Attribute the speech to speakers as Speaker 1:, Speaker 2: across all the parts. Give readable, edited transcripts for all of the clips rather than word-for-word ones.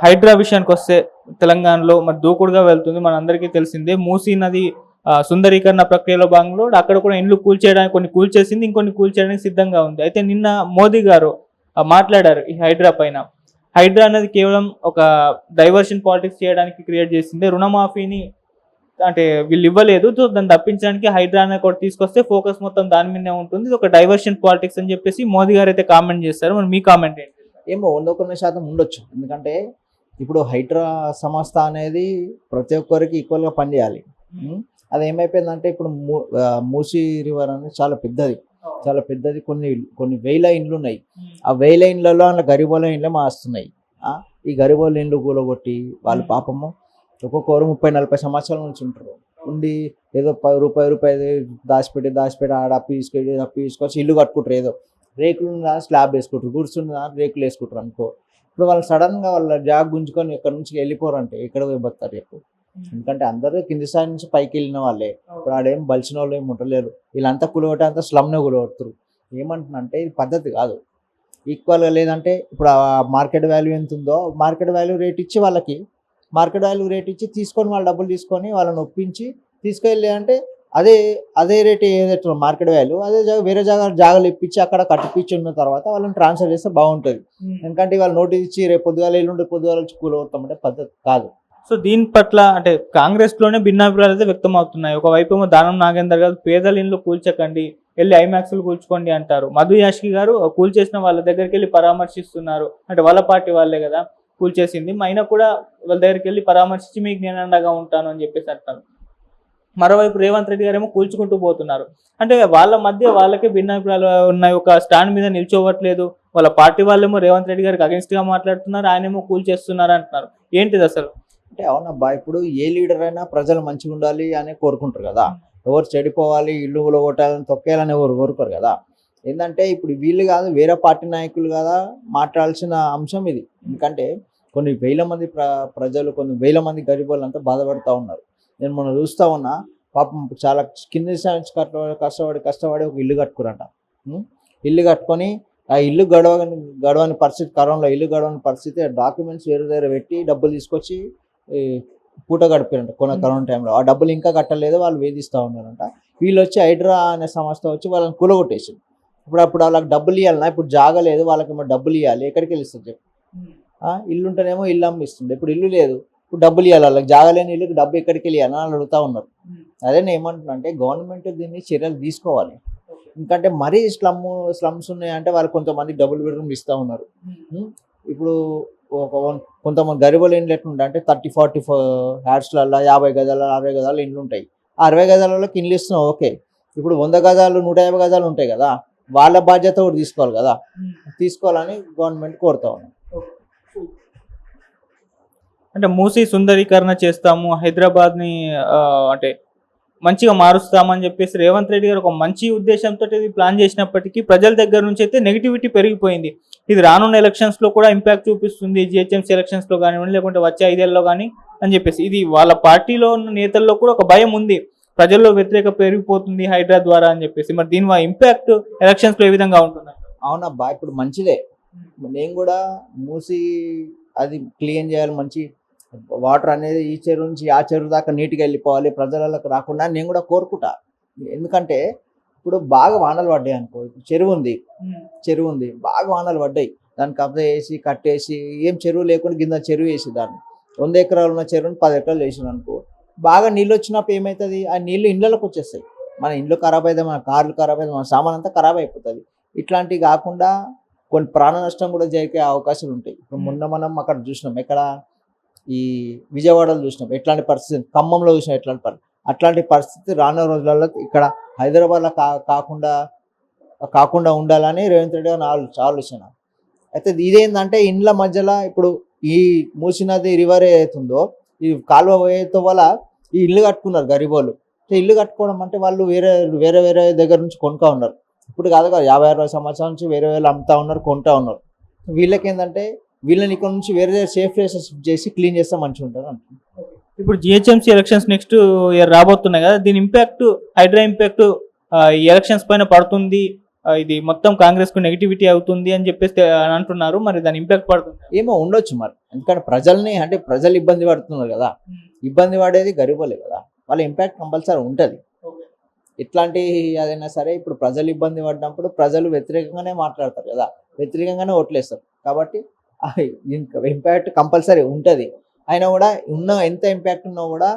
Speaker 1: హైడ్రా విషయానికి వస్తే తెలంగాణలో మరి దూకుడుగా వెళ్తుంది. మనందరికీ తెలిసిందే. మూసీ నది సుందరీకరణ ప్రక్రియలో భాగంలో అక్కడ కూడా ఇండ్లు కూల్చేయడానికి కొన్ని కూల్చేసింది, ఇంకొన్ని కూల్చేయడానికి సిద్ధంగా ఉంది. అయితే నిన్న మోదీ గారు మాట్లాడారు ఈ హైడ్రా పైన. హైడ్రా అనేది కేవలం ఒక డైవర్షన్ పాలిటిక్స్ చేయడానికి క్రియేట్ చేసింది. రుణమాఫీని అంటే వీళ్ళు ఇవ్వలేదు, సో దాన్ని తప్పించడానికి హైడ్రా అనేది కూడా తీసుకొస్తే ఫోకస్ మొత్తం దాని మీదనే ఉంటుంది, ఇది ఒక డైవర్షన్ పాలిటిక్స్ అని చెప్పేసి మోదీ గారు అయితే కామెంట్ చేస్తారు. మరి మీ కామెంట్ ఏంటి?
Speaker 2: ఏమో 100% ఉండొచ్చు. ఎందుకంటే ఇప్పుడు హైడ్రా సంస్థ అనేది ప్రతి ఒక్కరికి ఈక్వల్గా పనిచేయాలి. అది ఏమైపోయిందంటే ఇప్పుడు మూసీ రివర్ అనేది చాలా పెద్దది. కొన్ని వేల ఇండ్లు ఉన్నాయి. ఆ వేల ఇండ్లలో అలా గరీబోల ఇండ్లే మాస్తున్నాయి. ఈ గరీబోల ఇండ్లు కూలగొట్టి వాళ్ళు పాపము ఒక్కొక్కరు 30-40 సంవత్సరాల నుంచి ఉంటారు. ఉండి ఏదో రూపాయి దాచిపెట్టి ఆడ అప్పు తీసుకొచ్చి ఇల్లు కట్టుకుంటారు. ఏదో రేకులు స్లాబ్ వేసుకుంటారు, గుర్చున్న రేకులు వేసుకుంటారు అనుకో. ఇప్పుడు వాళ్ళు సడన్గా వాళ్ళ జాగ్ గుంజుకొని ఇక్కడ నుంచి వెళ్ళిపోరంటే ఎక్కడ పోయి బతారు చెప్పు. ఎందుకంటే అందరూ కింది స్థాయి నుంచి పైకి వెళ్ళిన వాళ్ళే. ఇప్పుడు ఆడేం బలిసిన వాళ్ళు ఏమి ఉండలేరు. వీళ్ళంతా కూలగొట్టే అంతా స్లమ్నే కూలగొడతారు. ఏమంటున్నంటే ఇది పద్ధతి కాదు. ఈక్వల్గా లేదంటే ఇప్పుడు ఆ మార్కెట్ వాల్యూ ఎంత ఉందో మార్కెట్ వాల్యూ రేట్ ఇచ్చి తీసుకొని వాళ్ళ డబ్బులు తీసుకొని వాళ్ళని ఒప్పించి తీసుకెళ్ళి అంటే అదే రేట్ ఏదైతే మార్కెట్ వాల్యూ అదే వేరే జాగాలు ఇప్పించి అక్కడ కట్టిపించి ఉన్న తర్వాత వాళ్ళని ట్రాన్స్ఫర్ చేస్తే బాగుంటుంది. ఎందుకంటే వాళ్ళు నోటీస్ ఇచ్చి రేపు పొద్దుగాల ఎల్లుండి పొద్దుగాల వచ్చి కూలగొడతామంటే పద్ధతి కాదు.
Speaker 1: సో దీని పట్ల అంటే కాంగ్రెస్ లోనే భిన్నాభిప్రాయాలు అయితే వ్యక్తం అవుతున్నాయి. ఒకవైపు ఏమో దానం నాగేందర్ గారు పేదల ఇండ్లు కూల్చకండి, వెళ్ళి ఐమాక్స్లు కూల్చుకోండి అంటారు. మధు యాష్కి గారు కూల్చేసిన వాళ్ళ దగ్గరికి వెళ్ళి పరామర్శిస్తున్నారు. అంటే వాళ్ళ పార్టీ వాళ్ళే కదా కూల్చేసింది, అయినా కూడా వాళ్ళ దగ్గరికి వెళ్ళి పరామర్శించి మీకు నేను అండగా ఉంటాను అని చెప్పేసి అంటారు. మరోవైపు రేవంత్ రెడ్డి గారు ఏమో కూల్చుకుంటూ పోతున్నారు. అంటే వాళ్ళ మధ్య వాళ్ళకే భిన్నాభిప్రాయాలు ఉన్నాయి. ఒక స్టాండ్ మీద నిల్చోవట్లేదు. వాళ్ళ పార్టీ వాళ్ళేమో రేవంత్ రెడ్డి గారికి అగెన్స్ట్ గా మాట్లాడుతున్నారు, ఆయనేమో కూల్చేస్తున్నారు అంటున్నారు. ఏంటిది అసలు?
Speaker 2: అంటే అవునబ్బా, ఇప్పుడు ఏ లీడర్ అయినా ప్రజలు మంచిగా ఉండాలి అని కోరుకుంటారు కదా. ఎవరు చెడిపోవాలి, ఇల్లు కొట్టాలని తొక్కేయాలని ఎవరు కోరుకోరు కదా. ఏంటంటే ఇప్పుడు వీళ్ళు కాదు, వేరే పార్టీ నాయకులు కదా మాట్లాడాల్సిన అంశం ఇది. ఎందుకంటే కొన్ని వేల మంది ప్రజలు, కొన్ని వేల మంది గరీబ్ అంతా బాధపడుతూ ఉన్నారు. నేను మొన్న చూస్తూ ఉన్నా, పాపం చాలా కింది కష్టపడి ఒక ఇల్లు కట్టుకురంట. ఇల్లు కట్టుకొని ఆ ఇల్లు గడవని పరిస్థితి, కరోనాలో ఇల్లు గడవని పరిస్థితి, డాక్యుమెంట్స్ వేరే దగ్గర పెట్టి డబ్బులు తీసుకొచ్చి పూట గడిపారంట కరోనా టైంలో. ఆ డబ్బులు ఇంకా కట్టలేదు, వాళ్ళు వేధిస్తూ ఉన్నారంట. వీళ్ళు వచ్చి హైడ్రా అనే సంస్థ వచ్చి వాళ్ళని కూలగొట్టేసింది. ఇప్పుడు వాళ్ళకి డబ్బులు ఇవ్వాలన్నా, ఇప్పుడు జాగలేదు, వాళ్ళకేమో డబ్బులు ఇవ్వాలి, ఎక్కడికి వెళ్ళిస్తుంది చెప్పు. ఇల్లు ఉంటేనేమో ఇల్లు అమ్మిస్తుంది, ఇప్పుడు ఇల్లు లేదు, ఇప్పుడు డబ్బులు ఇవ్వాలి, వాళ్ళకి జాగలేని ఇల్లుకి డబ్బు ఎక్కడికి వెళ్ళాలని వాళ్ళు అడుగుతూ ఉన్నారు. అదే నేను ఏమంటున్నా అంటే గవర్నమెంట్ దీన్ని చర్యలు తీసుకోవాలి. ఎందుకంటే మరీ స్లమ్స్ ఉన్నాయంటే వాళ్ళు కొంతమంది డబుల్ బెడ్రూమ్లు ఇస్తూ ఉన్నారు. ఇప్పుడు కొంతమంది గరీబుల ఇండ్లు ఎట్లుంటాయి అంటే 30-40 హ్యాట్స్లలో 50 గజాలు 60 గజాలు ఇండ్లు ఉంటాయి. ఆ 60 గజాలలోకి ఇండ్లు ఇస్తున్నాం, ఓకే. ఇప్పుడు 100 గజాలు 150 గజాలు ఉంటాయి కదా, వాళ్ళ బాధ్యత కూడా తీసుకోవాలి కదా. తీసుకోవాలని గవర్నమెంట్ కోరుతా ఉన్నాం.
Speaker 1: అంటే మూసీ సుందరీకరణ చేస్తాము, హైదరాబాద్ని అంటే మంచిగా మారుస్తామని చెప్పేసి రేవంత్ రెడ్డి గారు ఒక మంచి ఉద్దేశంతో ఇది ప్లాన్ చేసినప్పటికీ ప్రజల దగ్గర నుంచి అయితే నెగిటివిటీ పెరిగిపోయింది. ఇది రానున్న ఎలక్షన్స్లో కూడా ఇంపాక్ట్ చూపిస్తుంది, జిహెచ్ఎంసీ ఎలక్షన్స్లో కానివ్వండి, లేకుంటే వచ్చే 5 ఏళ్ళలో కానీ అని చెప్పేసి. ఇది వాళ్ళ పార్టీలో ఉన్న నేతల్లో కూడా ఒక భయం ఉంది, ప్రజల్లో వ్యతిరేకత పెరిగిపోతుంది హైడ్రా ద్వారా అని చెప్పేసి. మరి దీని ఇంపాక్ట్ ఎలక్షన్స్లో ఏ విధంగా ఉంటుంది?
Speaker 2: అవునబ్బా, ఇప్పుడు మంచిదే. నేను కూడా మూసి అది క్లీన్ చేయాలి, మంచి వాటర్ అనేది ఈ చెరువు నుంచి ఆ చెరువు దాకా నీట్గా వెళ్ళిపోవాలి, ప్రజలకు రాకుండా నేను కూడా కోరుకుంటా. ఎందుకంటే ఇప్పుడు బాగా వానలు పడ్డాయి అనుకో, చెరువు ఉంది, బాగా వానలు పడ్డాయి, దాన్ని కబ్జా చేసి కట్టేసి ఏం చెరువు లేకుండా కింద చెరువు వేసి దాన్ని 100 ఎకరాలు ఉన్న చెరువుని 10 ఎకరాలు వేసిన అనుకో, బాగా నీళ్ళు వచ్చినప్పుడు ఏమవుతుంది, ఆ నీళ్ళు ఇళ్ళలోకి వచ్చేస్తాయి. మన ఇండ్లు ఖరాబ్ అయితే, మన కార్లు ఖరాబ్ అయితే, మన సామాన్ అంతా ఖరాబ్ అయిపోతుంది. ఇట్లాంటివి కాకుండా కొన్ని ప్రాణ నష్టం కూడా జరిగే అవకాశాలు ఉంటాయి. ఇప్పుడు మొన్న మనం అక్కడ చూసినాం, ఎక్కడ ఈ విజయవాడలో చూసినాం ఎట్లాంటి పరిస్థితి, ఖమ్మంలో చూసినాం అట్లాంటి పరిస్థితి రానున్న రోజులలో ఇక్కడ హైదరాబాద్లో కాకుండా ఉండాలని రేవంత్ రెడ్డి గారు ఆలోచన. అయితే ఇదేంటంటే ఇండ్ల మధ్యలో ఇప్పుడు ఈ మూసీ నది రివర్ ఏదైతుందో ఈ కాలువ పోయేతో వల్ల ఈ ఇల్లు కట్టుకున్నారు గరీబోళ్ళు. ఇల్లు కట్టుకోవడం అంటే వాళ్ళు వేరే దగ్గర నుంచి కొనుక్కా ఉన్నారు. ఇప్పుడు కాదు కదా, 50-60 సంవత్సరాల నుంచి వేరే అమ్ముతా ఉన్నారు, కొంటా ఉన్నారు. వీళ్ళకి ఏంటంటే వీళ్ళని ఇక్కడ నుంచి వేరే సేఫ్ ప్లేసెస్ చేసి క్లీన్ చేస్తే మంచిగా ఉంటారు అంటున్నారు.
Speaker 1: ఇప్పుడు జిహెచ్ఎంసీ ఎలక్షన్స్ నెక్స్ట్ ఇయర్ రాబోతున్నాయి కదా, దీని ఇంపాక్ట్, హైడ్రా ఇంపాక్ట్ ఈ ఎలక్షన్స్ పైన పడుతుంది ఇది మొత్తం కాంగ్రెస్ కు నెగిటివిటీ అవుతుంది అని చెప్పేసి అంటున్నారు. మరి దాని ఇంపాక్ట్ పడుతుంది.
Speaker 2: ఏమో ఉండొచ్చు మరి, ఎందుకంటే ప్రజల్ని అంటే ప్రజలు ఇబ్బంది పడుతున్నారు కదా, ఇబ్బంది పడేది గరీబులే కదా, వాళ్ళ ఇంపాక్ట్ కంపల్సరీ ఉంటుంది. ఇట్లాంటి అదైనా సరే ఇప్పుడు ప్రజలు ఇబ్బంది పడినప్పుడు ప్రజలు వ్యతిరేకంగానే మాట్లాడతారు కదా, వ్యతిరేకంగానే ఓట్లేస్తారు. కాబట్టి ఇంపాక్ట్ కంపల్సరీ ఉంటుంది. అయినా కూడా ఎంత ఇంపాక్ట్ ఉన్నా కూడా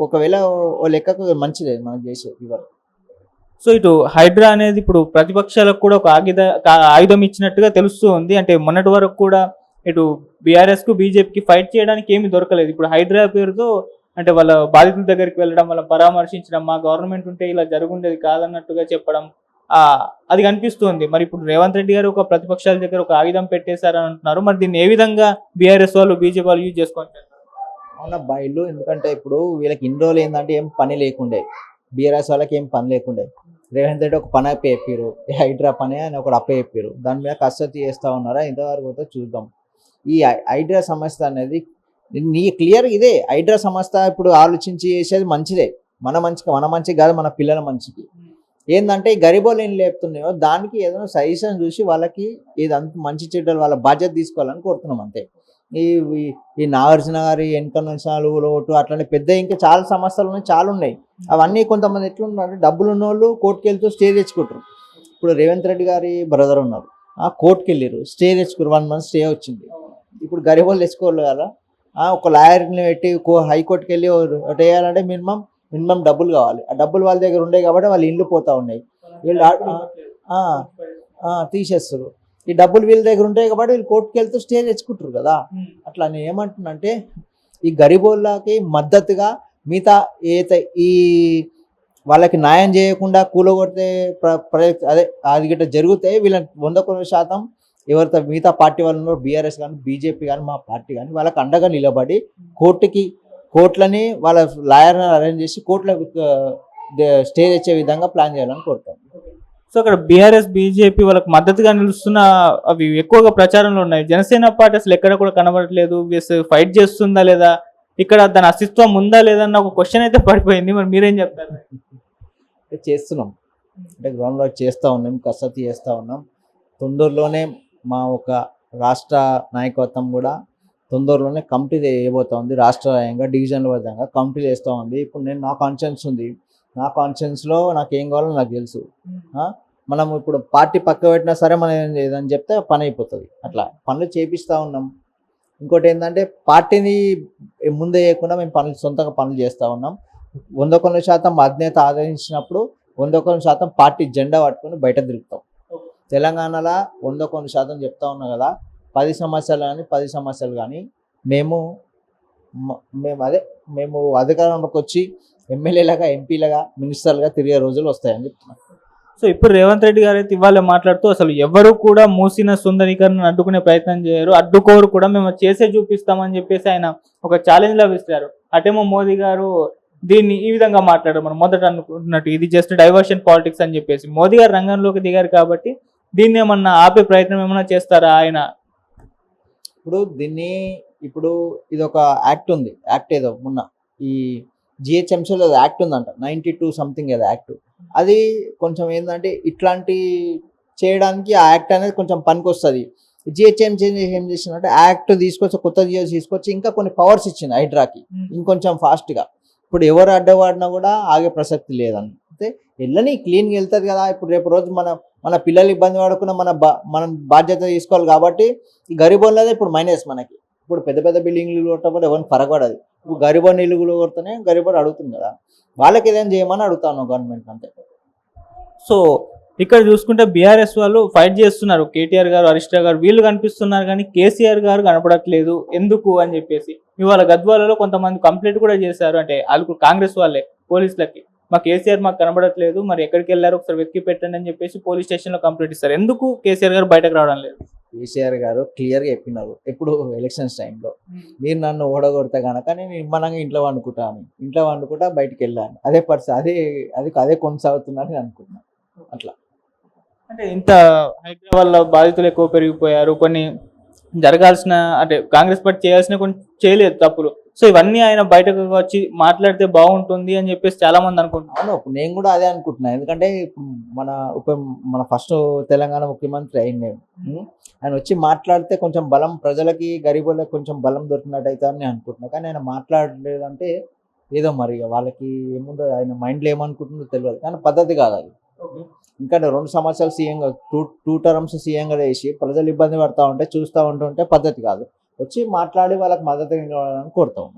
Speaker 2: ఒకవేళ ఓ లెక్కకు మంచిదే మనం చేసేది ఇవాళ.
Speaker 1: సో ఇటు హైడ్రా అనేది ఇప్పుడు ప్రతిపక్షాలకు కూడా ఒక ఆయుధం ఇచ్చినట్టుగా తెలుస్తూ ఉంది. అంటే మొన్నటి వరకు కూడా ఇటు బీఆర్ఎస్ కు బీజేపీకి ఫైట్ చేయడానికి ఏమీ దొరకలేదు. ఇప్పుడు హైడ్రా పేరుతో అంటే వాళ్ళ బాధితుల దగ్గరికి వెళ్ళడం, వాళ్ళ పరామర్శించడం, మా గవర్నమెంట్ ఉంటే ఇలా జరుగుండేది కాదన్నట్టుగా చెప్పడం అది కనిపిస్తుంది. మరి ఇప్పుడు రేవంత్ రెడ్డి గారు ఒక ప్రతిపక్షాల దగ్గర ఒక ఆయుధం పెట్టేశారని అంటున్నారు. మరి దీన్ని ఏ విధంగా బీఆర్ఎస్ వాళ్ళు బీజేపీ వాళ్ళు యూజ్ చేసుకుంటారు?
Speaker 2: అవునా బయలు, ఎందుకంటే ఇప్పుడు వీళ్ళకి ఇన్ని రోజులు ఏంటంటే ఏం పని లేకుండే, బీఆర్ఎస్ వాళ్ళకి ఏం పని లేకుండే. రేవంత్ రెడ్డి ఒక పని అప్పే చెప్పారు, హైడ్రా పని అని ఒకటి అప్పే చెప్పారు. దాని మీద కసరత్తు చేస్తూ ఉన్నారా ఇంతవరకు అయితే చూద్దాం. ఈ హైడ్రా సంస్థ అనేది నీ క్లియర్ ఇదే, హైడ్రా సంస్థ ఇప్పుడు ఆలోచించి చేసేది మంచిదే, మన మంచికి కాదు, మన పిల్లల మంచికి. ఏంటంటే ఈ గరీబోళ్ళు ఏం లేపుతున్నాయో దానికి ఏదైనా సజెషన్ చూసి వాళ్ళకి ఏదంత మంచి చెడ్డలు వాళ్ళ బాధ్యత తీసుకోవాలని కోరుతున్నాం అంతే. ఈ నాగార్జున గారి వెనక నుంచి ఓటు అట్లనే పెద్ద ఇంకా చాలా సమస్యలు ఉన్నాయి, చాలా ఉన్నాయి. అవన్నీ కొంతమంది ఎట్లున్నారు, డబ్బులు ఉన్న వాళ్ళు కోర్టుకు వెళ్తూ స్టే తెచ్చుకుంటారు. ఇప్పుడు రేవంత్ రెడ్డి గారి బ్రదర్ ఉన్నారు, కోర్టుకు వెళ్ళారు, స్టే తెచ్చుకోరు, 1 month స్టే వచ్చింది. ఇప్పుడు గరీబోళ్ళు తెచ్చుకోవాలి కదా, ఒక లాయర్ని పెట్టి హైకోర్టుకి వెళ్ళి ఒకటి వేయాలంటే మినిమం డబ్బులు కావాలి. ఆ డబ్బులు వాళ్ళ దగ్గర ఉండే కాబట్టి వాళ్ళు ఇల్లు పోతా ఉన్నాయి, వీళ్ళు తీసేస్తారు. ఈ డబ్బులు వీళ్ళ దగ్గర ఉంటాయి కాబట్టి వీళ్ళు కోర్టుకు వెళ్తూ స్టే తెచ్చుకుంటారు కదా. అట్లా నేను ఏమంటున్నానంటే ఈ గరీబోళ్ళకి మద్దతుగా మిగతా ఈ వాళ్ళకి న్యాయం చేయకుండా కూలగొడితే అదే అది గిట్ట జరిగితే వీళ్ళకి 100% ఎవరితో మిగతా పార్టీ వాళ్ళు ఉన్నారో బీఆర్ఎస్ కానీ బీజేపీ కానీ మా పార్టీ కానీ వాళ్ళకి అండగా నిలబడి కోర్టులని వాళ్ళ లాయర్ని అరేంజ్ చేసి కోర్టులకు స్టే తెచ్చే విధంగా ప్లాన్ చేయాలని కోరుతాం.
Speaker 1: సో అక్కడ బీఆర్ఎస్ బీజేపీ వాళ్ళకి మద్దతుగా నిలుస్తున్న అవి ఎక్కువగా ప్రచారంలో ఉన్నాయి. జనసేన పార్టీ అసలు ఎక్కడ కూడా కనబడట్లేదు. ఫైట్ చేస్తుందా లేదా, ఇక్కడ దాని అస్తిత్వం ఉందా లేదా అన్న ఒక క్వశ్చన్ అయితే పడిపోయింది. మరి మీరేం చెప్తారు?
Speaker 2: చేస్తున్నాం అంటే గ్రౌండ్ వర్క్ చేస్తూ ఉన్నాం, కసరత్తు చేస్తూ ఉన్నాం. తొందరలోనే మా ఒక రాష్ట్ర నాయకత్వం కూడా తొందరలోనే కమిటీ వేయబోతా ఉంది. రాష్ట్ర వ్యాయంగా డివిజన్ల విధంగా కమిటీ చేస్తూ ఉంది. ఇప్పుడు నా కాన్షియన్స్ ఉంది, నా కాన్షియన్స్లో నాకు ఏం కావాలో నాకు తెలుసు. మనం ఇప్పుడు పార్టీ పక్క పెట్టినా సరే మనం ఏం చేయదని చెప్తే పని అయిపోతుంది. అట్లా పనులు చేపిస్తూ ఉన్నాం. ఇంకోటి ఏంటంటే పార్టీని ముందే చేయకుండా మేము సొంతంగా పనులు చేస్తూ ఉన్నాం. 100% అధినేత ఆదరించినప్పుడు 100% పార్టీ జెండా పట్టుకొని బయట తిరుగుతాం. తెలంగాణలో 100% చెప్తా ఉన్నా కదా, 10 సమస్యలు కానీ మేము అధికారంలోకి వచ్చి ఎమ్మెల్యేలుగా, ఎంపీలుగా, మినిస్టర్లుగా తిరిగే రోజులు వస్తాయని చెప్తున్నాం.
Speaker 1: సో ఇప్పుడు రేవంత్ రెడ్డి గారు అయితే ఇవాళ మాట్లాడుతూ అసలు ఎవరు కూడా మూసిన సుందరీకరణ అడ్డుకునే ప్రయత్నం చేయరు, అడ్డుకోరు కూడా, మేము చేసే చూపిస్తామని చెప్పేసి ఆయన ఒక ఛాలెంజ్ లా విసిరారు. అటేమో మోదీ గారు దీన్ని ఈ విధంగా మాట్లాడారు. మనం మొదట అనుకుంటున్నట్టు ఇది జస్ట్ డైవర్షన్ పాలిటిక్స్ అని చెప్పేసి. మోదీ గారు రంగంలోకి దిగారు కాబట్టి దీన్ని ఏమన్నా ఆపే ప్రయత్నం ఏమన్నా చేస్తారా ఆయన?
Speaker 2: ఇప్పుడు ఇది ఒక యాక్ట్ ఉంది, యాక్ట్ ఏదో మొన్న ఈ జిహెచ్ఎంసీలో యాక్ట్ ఉందంట, 92 సంథింగ్ ఏదో యాక్ట్. అది కొంచెం ఏంటంటే ఇట్లాంటి చేయడానికి ఆ యాక్ట్ అనేది కొంచెం పనికి వస్తుంది. జిహెచ్ఎంసీ ఏం చేసిందంటే యాక్ట్ తీసుకొచ్చి, కొత్త జిహెచ్ తీసుకొచ్చి ఇంకా కొన్ని పవర్స్ ఇచ్చింది హైడ్రాకి ఇంకొంచెం ఫాస్ట్గా. ఇప్పుడు ఎవరు అడ్డవాడినా కూడా ఆగే ప్రసక్తి లేదని అంటే వెళ్ళని క్లీన్గా వెళ్తుంది కదా. ఇప్పుడు రేపు రోజు మన పిల్లలు ఇబ్బంది పడకుండా మనం బాధ్యత తీసుకోవాలి. కాబట్టి ఈ గరీబోళ్ళదే ఇప్పుడు మైనస్ మనకి. ఇప్పుడు పెద్ద పెద్ద బిల్డింగ్లు కొట్టకపోతే ఎవరిని పరగబడదు. ఇప్పుడు గరీబోని ఇల్లు కొడితేనే గరీబోడు అడుగుతుంది కదా, వాళ్ళకి ఏదైనా చేయమని అడుగుతాను గవర్నమెంట్ అంతే.
Speaker 1: సో ఇక్కడ చూసుకుంటే బీఆర్ఎస్ వాళ్ళు ఫైట్ చేస్తున్నారు. కేటీఆర్ గారు, హరీష్ రావు గారు వీళ్ళు కనిపిస్తున్నారు కానీ కేసీఆర్ గారు కనపడట్లేదు ఎందుకు అని చెప్పేసి. ఇవాళ గద్వాలలో కొంతమంది కంప్లైంట్ కూడా చేశారు. అంటే వాళ్ళు కాంగ్రెస్ వాళ్ళే పోలీసులకి, మా కేసీఆర్ మాకు కనబడట్లేదు, మరి ఎక్కడికి వెళ్ళారు ఒకసారి వెతికి పెట్టండి అని చెప్పేసి పోలీస్ స్టేషన్లో కంప్లైంట్ ఇస్తారు. ఎందుకు కేసీఆర్ గారు బయటకు రావడం లేదు?
Speaker 2: కేసీఆర్ గారు క్లియర్గా చెప్పినారు ఎప్పుడు ఎలక్షన్స్ టైంలో, మీరు నన్ను ఓడగొడితే కనుక నేను ఇమ్మనంగా ఇంట్లో వండుకుంటా బయటికి వెళ్ళాను. అదే పరిస్థితి అదే కొనసాగుతుందని అనుకుంటున్నాను. అట్లా
Speaker 1: అంటే ఇంత హైదరాబాద్ లో బాధితులు ఎక్కువ పెరిగిపోయారు, కొన్ని జరగాల్సిన అంటే కాంగ్రెస్ పార్టీ చేయాల్సిన కొన్ని చేయలేదు తప్పులు. సో ఇవన్నీ ఆయన బయటకు వచ్చి మాట్లాడితే బాగుంటుంది అని చెప్పేసి చాలా మంది అనుకుంటున్నారు.
Speaker 2: అవును, ఇప్పుడు నేను కూడా అదే అనుకుంటున్నాను. ఎందుకంటే ఇప్పుడు మన ఫస్ట్ తెలంగాణ ముఖ్యమంత్రి అయింది. ఆయన వచ్చి మాట్లాడితే కొంచెం బలం ప్రజలకి, గరీబులకు కొంచెం బలం దొరికినట్టు అయితే అని నేను అనుకుంటున్నాను. కానీ ఆయన మాట్లాడలేదంటే ఏదో మరి ఇక వాళ్ళకి ఏముందో, ఆయన మైండ్లో ఏమనుకుంటుందో తెలియదు. కానీ పద్ధతి కాదు అది. ఎందుకంటే 2 సంవత్సరాలు సీఎంగా, టూ టర్మ్స్ సీఎంగా చేసి ప్రజలు ఇబ్బంది పడతా ఉంటే చూస్తూ ఉంటుంటే పద్ధతి కాదు. వచ్చి మాట్లాడి వాళ్ళకి మద్దతు ఇవ్వాలని కోరుతాం.